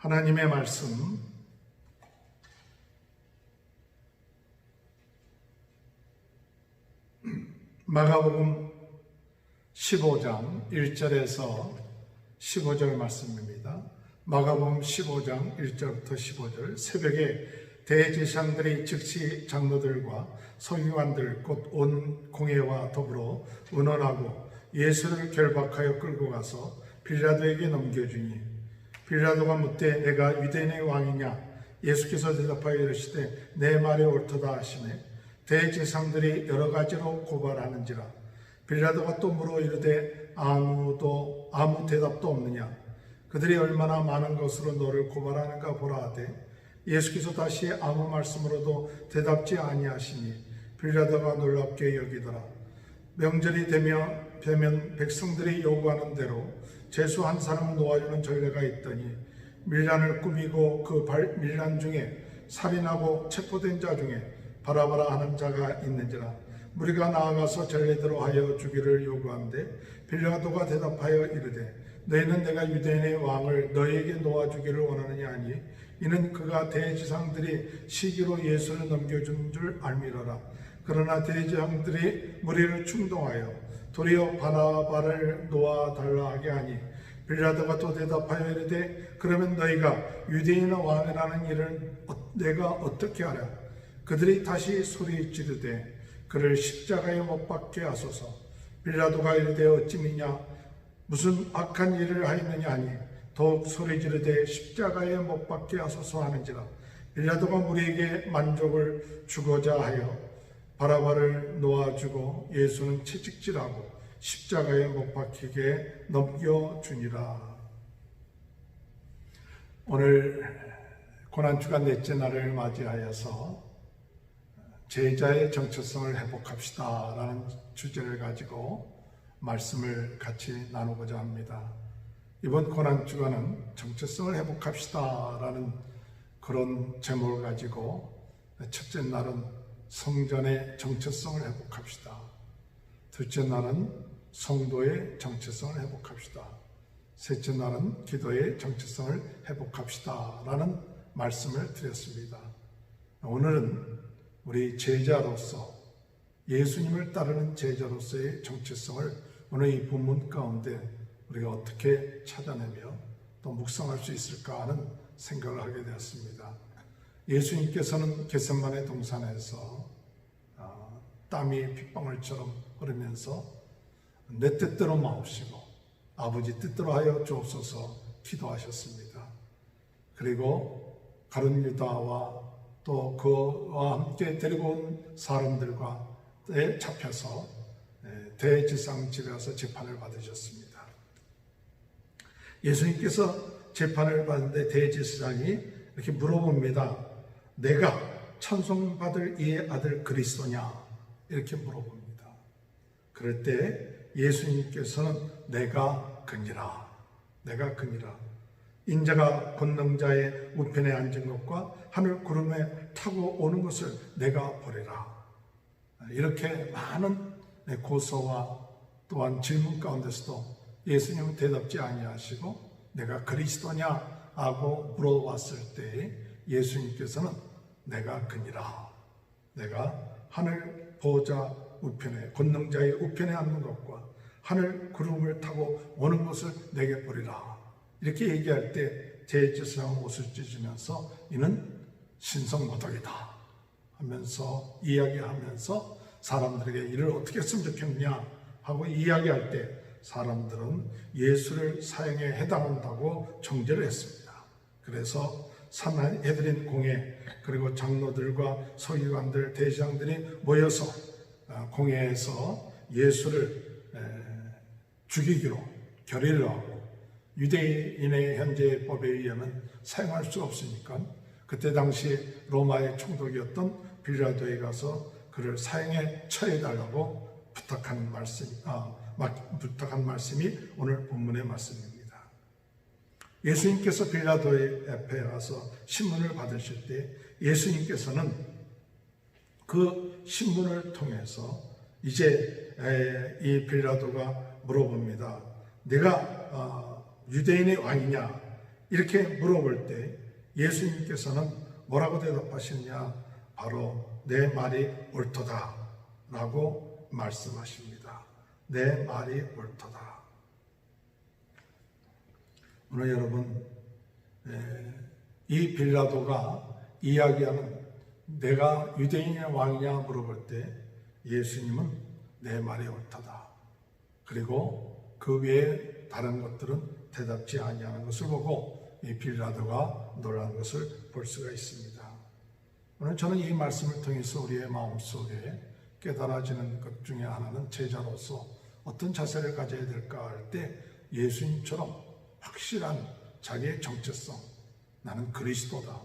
하나님의 말씀 마가복음 15장 1절에서 15절 말씀입니다. 마가복음 15장 1절부터 15절. 새벽에 대제사장들이 즉시 장로들과 서기관들 곧 온 공회와 더불어 의논하고 예수를 결박하여 끌고 가서 빌라도에게 넘겨주니 빌라도가 묻되 내가 유대인의 왕이냐? 예수께서 대답하여 이르시되 내 말이 옳도다 하시매 대제사장들이 여러 가지로 고발하는지라. 빌라도가 또 물어 이르되 아무 대답도 없느냐? 그들이 얼마나 많은 것으로 너를 고발하는가 보라 하되 예수께서 다시 아무 말씀으로도 대답지 아니하시니 빌라도가 놀랍게 여기더라. 명절이 되면 백성들이 요구하는 대로 죄수 한 사람을 놓아주는 전례가 있더니 밀란을 꾸미고 그 밀란 중에 살인하고 체포된 자 중에 바라바라 하는 자가 있는지라. 무리가 나아가서 전례대로 하여 주기를 요구하는데 빌라도가 대답하여 이르되 너희는 내가 유대인의 왕을 너희에게 놓아주기를 원하느냐 하니 이는 그가 대제사장들이 시기로 예수를 넘겨준 줄 알미러라. 그러나 대제사장들이 무리를 충동하여 도리어 바나바를 놓아달라 하게 하니 빌라도가 또 대답하여 이르되 그러면 너희가 유대인의 왕이라는 일을 내가 어떻게 하랴? 그들이 다시 소리 지르되 그를 십자가에 못 박게 하소서. 빌라도가 이르되 어찌 미냐? 무슨 악한 일을 하였느냐 하니 더욱 소리 지르되 십자가에 못 박게 하소서 하는지라. 빌라도가 무리에게 만족을 주고자 하여 바라바를 놓아주고 예수는 채찍질하고 십자가에 못 박히게 넘겨주니라. 오늘 고난주간 넷째 날을 맞이하여서 제자의 정체성을 회복합시다 라는 주제를 가지고 말씀을 같이 나누고자 합니다. 이번 고난주간은 정체성을 회복합시다 라는 그런 제목을 가지고 첫째 날은 성전의 정체성을 회복합시다. 둘째 날은 성도의 정체성을 회복합시다. 셋째 날은 기도의 정체성을 회복합시다 라는 말씀을 드렸습니다. 오늘은 우리 제자로서 예수님을 따르는 제자로서의 정체성을 오늘 이 본문 가운데 우리가 어떻게 찾아내며 또 묵상할 수 있을까 하는 생각을 하게 되었습니다. 예수님께서는 겟세마네 동산에서 땀이 핏방울처럼 흐르면서 내 뜻대로 마옵시고 아버지 뜻대로 하여 주옵소서 기도하셨습니다. 그리고 가룟 유다와 또 그와 함께 데리고 온 사람들과에 잡혀서 대제사장 집에 가서 재판을 받으셨습니다. 예수님께서 재판을 받는데 대제사장이 이렇게 물어봅니다. 내가 찬송받을 이의 아들 그리스도냐? 이렇게 물어봅니다. 그럴 때 예수님께서는 내가 그니라. 내가 그니라. 인자가 권능자의 우편에 앉은 것과 하늘 구름에 타고 오는 것을 내가 보리라. 이렇게 많은 고소와 또한 질문 가운데서도 예수님은 대답지 아니하시고 내가 그리스도냐 하고 물어봤을 때 예수님께서는 내가 그니라. 내가 하늘 보좌 우편에 권능자의 우편에 앉는 것과 하늘 구름을 타고 오는 것을 내게 보리라. 이렇게 얘기할 때 대제사장 옷을 찢으면서 이는 신성모독이다 하면서 이야기하면서 사람들에게 이를 어떻게 했으면 좋겠느냐 하고 이야기할 때 사람들은 예수를 사형에 해당한다고 정죄를 했습니다. 그래서 산헤드린 공회 그리고 장로들과 서기관들 대제사장들이 모여서 공회에서 예수를 죽이기로 결의를 하고 유대인의 현재 법에 의하면 사용할 수 없으니까 그때 당시 로마의 총독이었던 빌라도에 가서 그를 사형에 처해달라고 부탁한 말씀이 오늘 본문의 말씀입니다. 예수님께서 빌라도의 앞에 가서 신문을 받으실 때 예수님께서는 그 신문을 통해서 이제 이 빌라도가 물어봅니다. 내가 유대인의 왕이냐? 이렇게 물어볼 때 예수님께서는 뭐라고 대답하시느냐? 바로 내 말이 옳도다 라고 말씀하십니다. 내 말이 옳도다. 오늘 여러분, 이 빌라도가 이야기하는 내가 유대인의 왕이냐 물어볼 때 예수님은 내 말이 옳도다. 그리고 그 외에 다른 것들은 대답지 아니하는 것을 보고 이 빌라도가 놀란 것을 볼 수가 있습니다. 오늘 저는 이 말씀을 통해서 우리의 마음속에 깨달아지는 것 중에 하나는 제자로서 어떤 자세를 가져야 될까 할 때 예수님처럼 확실한 자기의 정체성, 나는 그리스도다,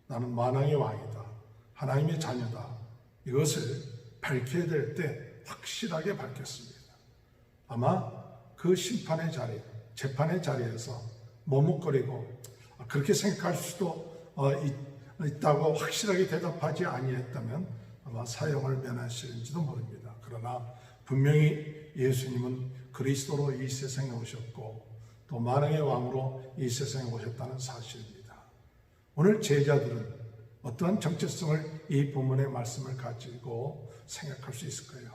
나는 만왕의 왕이다, 하나님의 자녀다, 이것을 밝혀야 될 때 확실하게 밝혔습니다. 아마 그 심판의 자리, 재판의 자리에서 머뭇거리고 그렇게 생각할 수도 있다고 확실하게 대답하지 아니했다면 아마 사형을 면하시는지도 모릅니다. 그러나 분명히 예수님은 그리스도로 이 세상에 오셨고 또 만왕의 왕으로 이 세상에 오셨다는 사실입니다. 오늘 제자들은 어떠한 정체성을 이 본문의 말씀을 가지고 생각할 수 있을까요?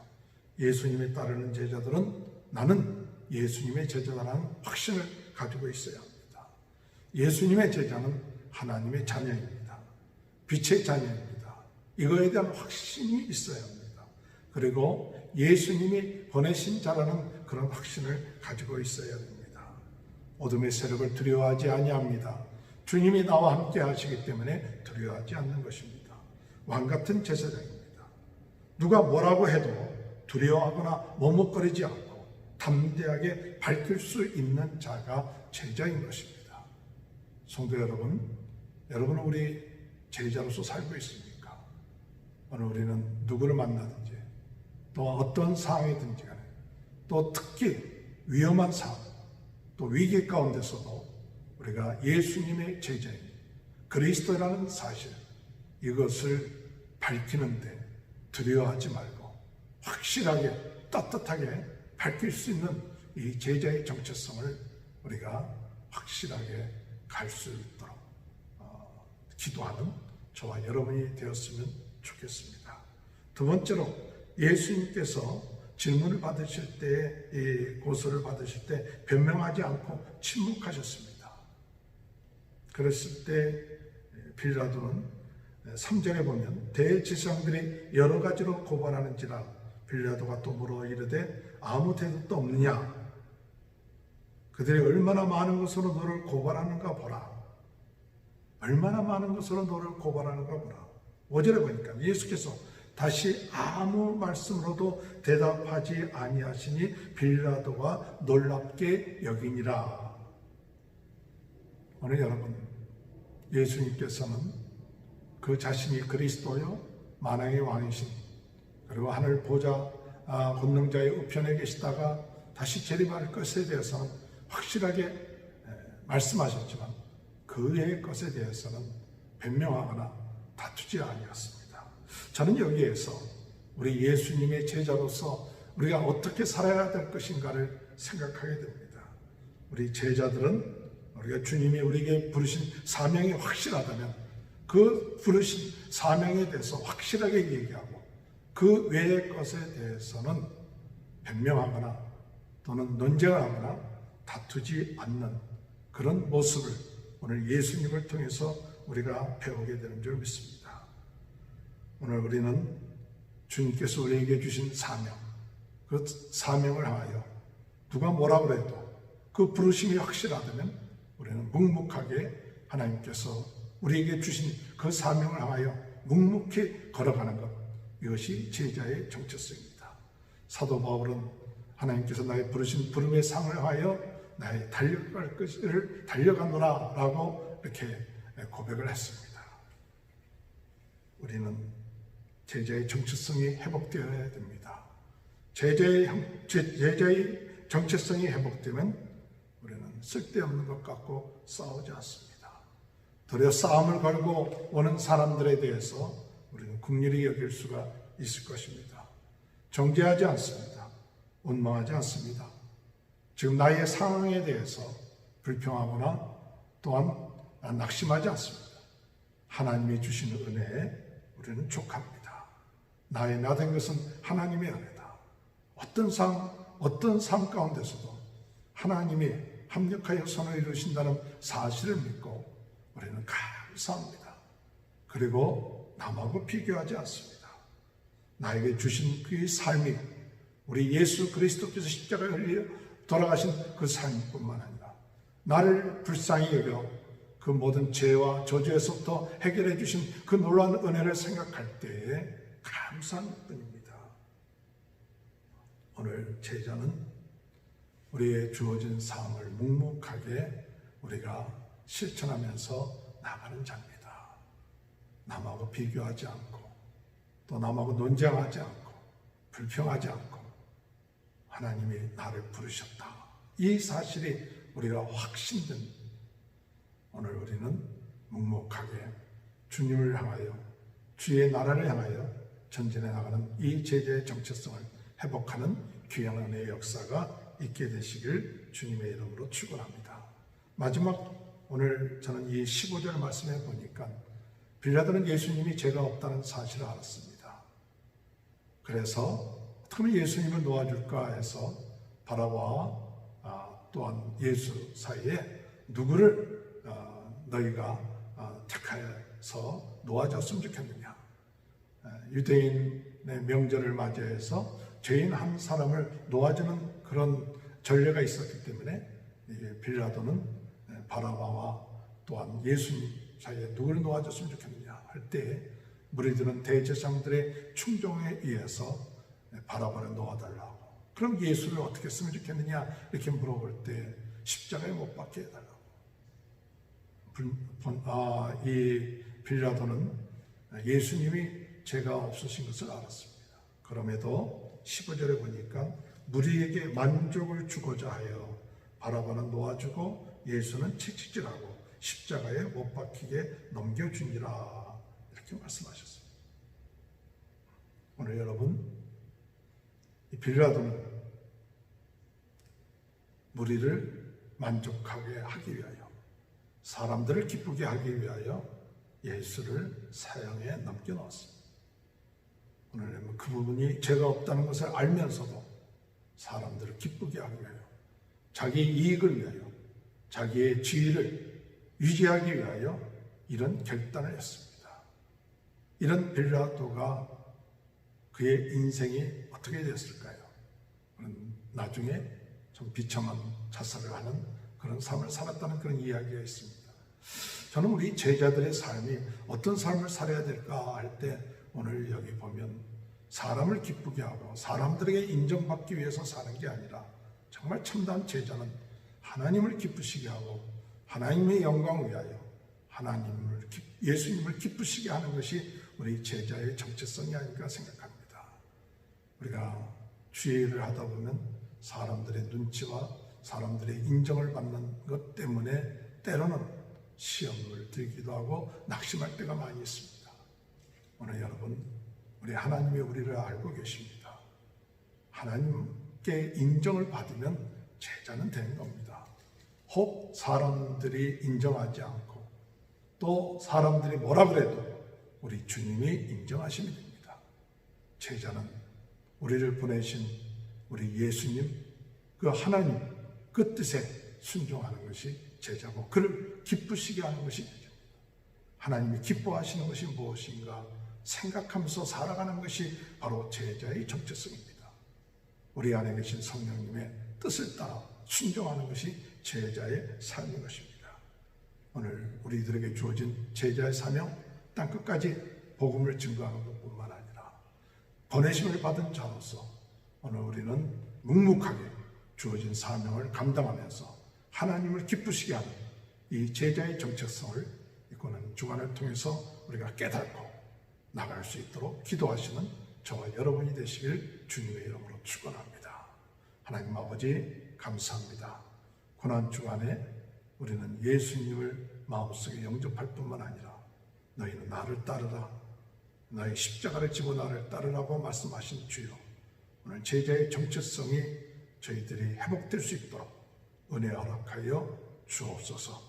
예수님에 따르는 제자들은 나는 예수님의 제자라는 확신을 가지고 있어야 합니다. 예수님의 제자는 하나님의 자녀입니다. 빛의 자녀입니다. 이거에 대한 확신이 있어야 합니다. 그리고 예수님이 보내신 자라는 그런 확신을 가지고 있어야 됩니다. 어둠의 세력을 두려워하지 아니합니다. 주님이 나와 함께 하시기 때문에 두려워하지 않는 것입니다. 왕같은 제사장입니다. 누가 뭐라고 해도 두려워하거나 머뭇거리지 않고 담대하게 밝힐 수 있는 자가 제자인 것입니다. 성도 여러분, 여러분은 우리 제자로서 살고 있습니까? 오늘 우리는 누구를 만나든지 또 어떤 상황이든지 간에 또 특히 위험한 상황, 또 위기 가운데서도 우리가 예수님의 제자인 그리스도라는 사실, 이것을 밝히는데 두려워하지 말고 확실하게 따뜻하게 밝힐 수 있는 이 제자의 정체성을 우리가 확실하게 갈 수 있도록 기도하는 저와 여러분이 되었으면 좋겠습니다. 두 번째로 예수님께서 질문을 받으실 때, 이 고소를 받으실 때 변명하지 않고 침묵하셨습니다. 그랬을 때 빌라도는 3절에 보면 대제사장들이 여러 가지로 고발하는지라 빌라도가 또 물어 이르되 아무 대답도 없느냐? 그들이 얼마나 많은 것으로 너를 고발하는가 보라. 얼마나 많은 것으로 너를 고발하는가 보라. 5절에 보니까 예수께서 다시 아무 말씀으로도 대답하지 아니하시니 빌라도가 놀랍게 여기니라. 오늘 여러분, 예수님께서는 그 자신이 그리스도요 만왕의 왕이신, 그리고 하늘 보좌 권능자의 우편에 계시다가 다시 재림할 것에 대해서는 확실하게 말씀하셨지만 그 외의 것에 대해서는 변명하거나 다투지 아니었습니다. 저는 여기에서 우리 예수님의 제자로서 우리가 어떻게 살아야 될 것인가를 생각하게 됩니다. 우리 제자들은 우리가 주님이 우리에게 부르신 사명이 확실하다면 그 부르신 사명에 대해서 확실하게 얘기하고 그 외의 것에 대해서는 변명하거나 또는 논쟁하거나 다투지 않는 그런 모습을 오늘 예수님을 통해서 우리가 배우게 되는 줄 믿습니다. 오늘 우리는 주님께서 우리에게 주신 사명, 그 사명을 하여 누가 뭐라 그래도 그 부르심이 확실하다면 우리는 묵묵하게 하나님께서 우리에게 주신 그 사명을 하여 묵묵히 걸어가는 것, 이것이 제자의 정체성입니다. 사도 바울은 하나님께서 나의 부르신 부름의 상을 하여 나의 달려갈 것을 달려가노라 라고 이렇게 고백을 했습니다. 우리는 제자의 정체성이 회복되어야 됩니다. 제자의 정체성이 회복되면 우리는 쓸데없는 것 갖고 싸우지 않습니다. 도리어 싸움을 걸고 오는 사람들에 대해서 우리는 긍휼히 여길 수가 있을 것입니다. 정죄하지 않습니다. 원망하지 않습니다. 지금 나의 상황에 대해서 불평하거나 또한 낙심하지 않습니다. 하나님이 주시는 은혜에 우리는 족합니다. 나의 나된 것은 하나님의 은혜다. 어떤 삶 가운데서도 하나님이 합력하여 선을 이루신다는 사실을 믿고 우리는 감사합니다. 그리고 남하고 비교하지 않습니다. 나에게 주신 그의 삶이 우리 예수 그리스도께서 십자가에 흘려 돌아가신 그 삶뿐만 아니라 나를 불쌍히 여겨 그 모든 죄와 저주에서부터 해결해 주신 그 놀라운 은혜를 생각할 때에 감사할 뿐입니다. 오늘 제자는 우리의 주어진 삶을 묵묵하게 우리가 실천하면서 나가는 자입니다. 남하고 비교하지 않고 또 남하고 논쟁하지 않고 불평하지 않고 하나님이 나를 부르셨다. 이 사실이 우리가 확신된 오늘 우리는 묵묵하게 주님을 향하여 주의 나라를 향하여 전진해 나가는 이 제자의 정체성을 회복하는 귀한 은혜의 역사가 있게 되시길 주님의 이름으로 축원합니다. 마지막 오늘 저는 이 15절 말씀에 보니까 빌라도는 예수님이 죄가 없다는 사실을 알았습니다. 그래서 어떻게 하면 예수님을 놓아줄까 해서 바라바와 또한 예수 사이에 누구를 너희가 택하여서 놓아줬으면 좋겠느냐. 유대인의 명절을 맞이해서 죄인 한 사람을 놓아주는 그런 전례가 있었기 때문에 빌라도는 바라바와 또한 예수님 사이에 누구를 놓아줬으면 좋겠느냐 할 때 무리들은 대제사장들의 충동에 의해서 바라바를 놓아달라고. 그럼 예수를 어떻게 했으면 좋겠느냐 이렇게 물어볼 때 십자가에 못 박게 해달라고. 이 빌라도는 예수님이 죄가 없으신 것을 알았습니다. 그럼에도 15절에 보니까 무리에게 만족을 주고자 하여 바라바는 놓아주고 예수는 채찍질하고 십자가에 못 박히게 넘겨주니라 이렇게 말씀하셨습니다. 오늘 여러분 이 빌라도는 무리를 만족하게 하기 위하여 사람들을 기쁘게 하기 위하여 예수를 사형에 넘겨놓았습니다. 오늘 그 부분이 죄가 없다는 것을 알면서도 사람들을 기쁘게 하기 위하여 자기 이익을 위하여 자기의 지위를 유지하기 위하여 이런 결단을 했습니다. 이런 빌라도가 그의 인생이 어떻게 되었을까요? 나중에 좀 비참한 자살을 하는 그런 삶을 살았다는 그런 이야기가 있습니다. 저는 우리 제자들의 삶이 어떤 삶을 살아야 될까 할 때 오늘 여기 보면 사람을 기쁘게 하고 사람들에게 인정받기 위해서 사는 게 아니라 정말 참다운 제자는 하나님을 기쁘시게 하고 하나님의 영광을 위하여 예수님을 기쁘시게 하는 것이 우리 제자의 정체성이 아닐까 생각합니다. 우리가 주의 일을 하다 보면 사람들의 눈치와 사람들의 인정을 받는 것 때문에 때로는 시험을 들기도 하고 낙심할 때가 많이 있습니다. 오늘 여러분 우리 하나님이 우리를 알고 계십니다. 하나님께 인정을 받으면 제자는 되는 겁니다. 혹 사람들이 인정하지 않고 또 사람들이 뭐라 그래도 우리 주님이 인정하시면 됩니다. 제자는 우리를 보내신 우리 예수님 그 하나님 그 뜻에 순종하는 것이 제자고 그를 기쁘시게 하는 것이 제자입니다. 하나님이 기뻐하시는 것이 무엇인가 생각하면서 살아가는 것이 바로 제자의 정체성입니다. 우리 안에 계신 성령님의 뜻을 따라 순종하는 것이 제자의 삶인 것입니다. 오늘 우리들에게 주어진 제자의 사명 땅끝까지 복음을 증거하는 것뿐만 아니라 보내심을 받은 자로서 오늘 우리는 묵묵하게 주어진 사명을 감당하면서 하나님을 기쁘시게 하는 이 제자의 정체성을 이끄는 주간을 통해서 우리가 깨닫고 나갈 수 있도록 기도하시는 저와 여러분이 되시길 주님의 이름으로 축원합니다. 하나님 아버지 감사합니다. 고난 주간에 우리는 예수님을 마음속에 영접할 뿐만 아니라 너희는 나를 따르라, 너희 십자가를 지고 나를 따르라고 말씀하신 주여, 오늘 제자의 정체성이 저희들이 회복될 수 있도록 은혜 허락하여 주옵소서.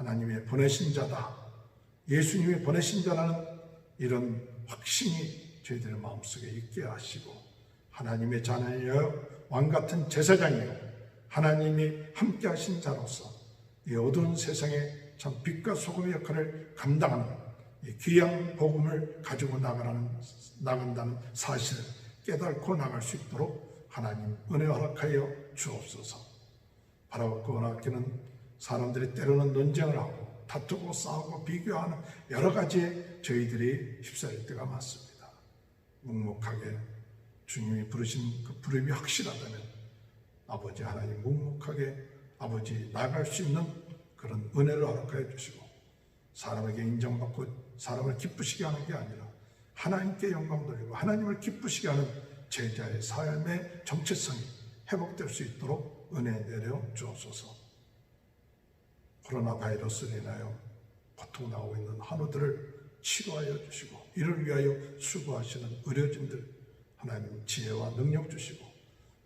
하나님의 보내신 자다, 예수님이 보내신 자라는 이런 확신이 저희들의 마음속에 있게 하시고, 하나님의 자녀여 왕같은 제사장이요 하나님이 함께 하신 자로서 이 어두운 세상에 참 빛과 소금의 역할을 감당하는 이 귀한 복음을 가지고 나간다는 사실을 깨닫고 나갈 수 있도록 하나님 은혜 허락하여 주옵소서. 바라고 원하기는 사람들이 때로는 논쟁을 하고 다투고 싸우고 비교하는 여러 가지에 저희들이 휩싸일 때가 많습니다. 묵묵하게 주님이 부르신 그 부름이 확실하다면 아버지 하나님 묵묵하게 아버지 나아갈 수 있는 그런 은혜를 허락하여 주시고, 사람에게 인정받고 사람을 기쁘시게 하는 게 아니라 하나님께 영광 돌리고 하나님을 기쁘시게 하는 제자의 삶의 정체성이 회복될 수 있도록 은혜 내려 주옵소서. 코로나 바이러스로 인하여 고통당하고 있는 한우들을 치료하여 주시고, 이를 위하여 수고하시는 의료진들 하나님 지혜와 능력 주시고,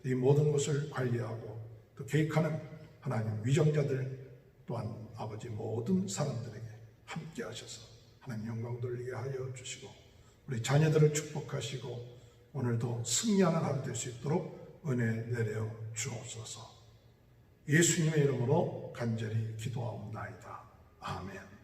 이 모든 것을 관리하고 또 계획하는 하나님 위정자들 또한 아버지 모든 사람들에게 함께 하셔서 하나님 영광 돌리게 하여 주시고, 우리 자녀들을 축복하시고 오늘도 승리하는 하루 될 수 있도록 은혜 내려 주옵소서. 예수님의 이름으로 간절히 기도하옵나이다. 아멘.